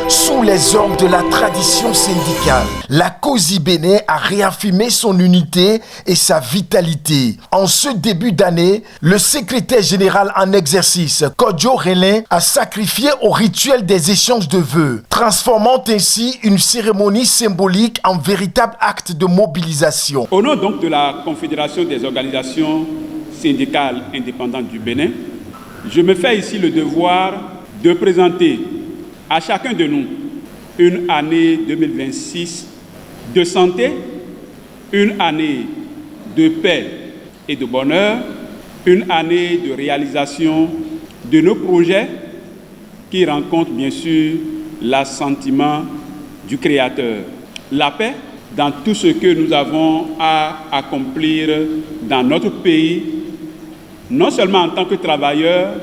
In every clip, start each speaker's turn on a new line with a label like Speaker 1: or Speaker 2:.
Speaker 1: Sous les ordres de la tradition syndicale, la COSI Bénin a réaffirmé son unité et sa vitalité. En ce début d'année, le secrétaire général en exercice, Kodjo Relin, a sacrifié au rituel des échanges de vœux, transformant ainsi une cérémonie symbolique en véritable acte de mobilisation.
Speaker 2: Au nom donc de la Confédération des organisations syndicales indépendantes du Bénin, je me fais ici le devoir de présenter à chacun de nous une année 2026 de santé, une année de paix et de bonheur, une année de réalisation de nos projets qui rencontrent bien sûr l'assentiment du Créateur. La paix dans tout ce que nous avons à accomplir dans notre pays, non seulement en tant que travailleurs,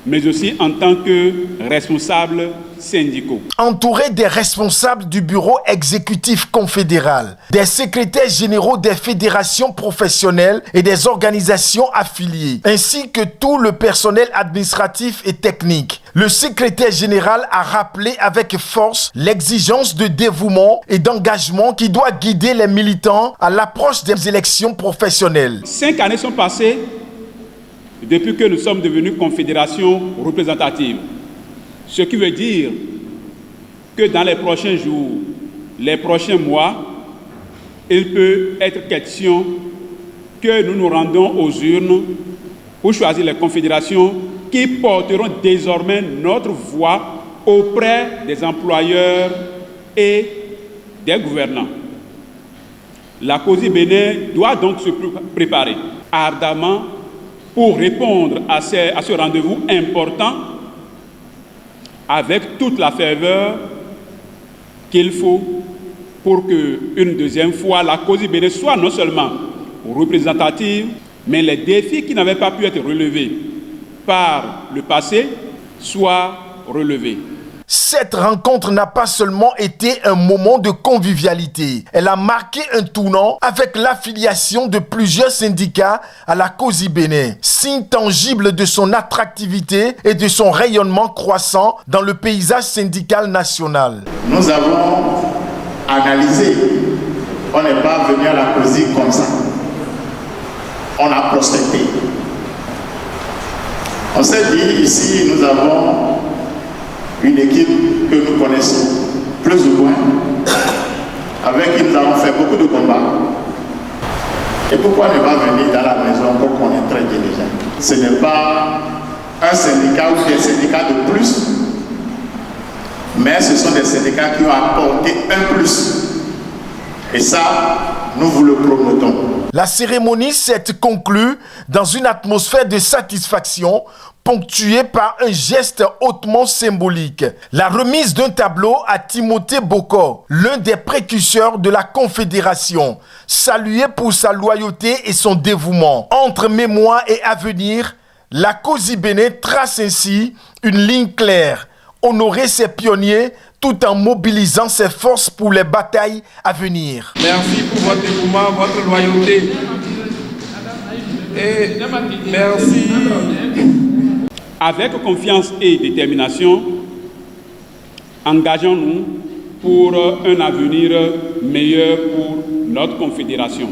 Speaker 2: mais aussi en tant que responsables syndicaux.
Speaker 1: Entouré des responsables du bureau exécutif confédéral, des secrétaires généraux des fédérations professionnelles et des organisations affiliées, ainsi que tout le personnel administratif et technique, le secrétaire général a rappelé avec force l'exigence de dévouement et d'engagement qui doit guider les militants à l'approche des élections professionnelles.
Speaker 2: 5 années sont passées depuis que nous sommes devenus confédération représentative. Ce qui veut dire que dans les prochains jours, les prochains mois, il peut être question que nous nous rendons aux urnes pour choisir les confédérations qui porteront désormais notre voix auprès des employeurs et des gouvernants. La COSI Bénin doit donc se préparer ardemment pour répondre à ce rendez-vous important avec toute la ferveur qu'il faut pour qu'une deuxième fois la COSI Bénin soit non seulement représentative, mais les défis qui n'avaient pas pu être relevés par le passé soient relevés.
Speaker 1: Cette rencontre n'a pas seulement été un moment de convivialité, elle a marqué un tournant avec l'affiliation de plusieurs syndicats à la COSI Bénin, signe tangible de son attractivité et de son rayonnement croissant dans le paysage syndical national.
Speaker 3: Nous avons analysé, on n'est pas venu à la COSI comme ça, on a prospecté. On s'est dit ici, nous avons une équipe que nous connaissons plus ou moins, avec qui nous avons fait beaucoup de combats. Et pourquoi ne pas venir dans la maison qu'on connaît très bien déjà? Ce n'est pas un syndicat ou des syndicats de plus, mais ce sont des syndicats qui ont apporté un plus. Et ça, nous vous le promettons.
Speaker 1: La cérémonie s'est conclue dans une atmosphère de satisfaction ponctuée par un geste hautement symbolique. La remise d'un tableau à Timothée Bokor, l'un des précurseurs de la Confédération, salué pour sa loyauté et son dévouement. Entre mémoire et avenir, la COSI Bénin trace ainsi une ligne claire, honorer ses pionniers tout en mobilisant ses forces pour les batailles à venir.
Speaker 4: Merci pour votre dévouement, votre loyauté. Et merci.
Speaker 2: Avec confiance et détermination, engageons-nous pour un avenir meilleur pour notre confédération.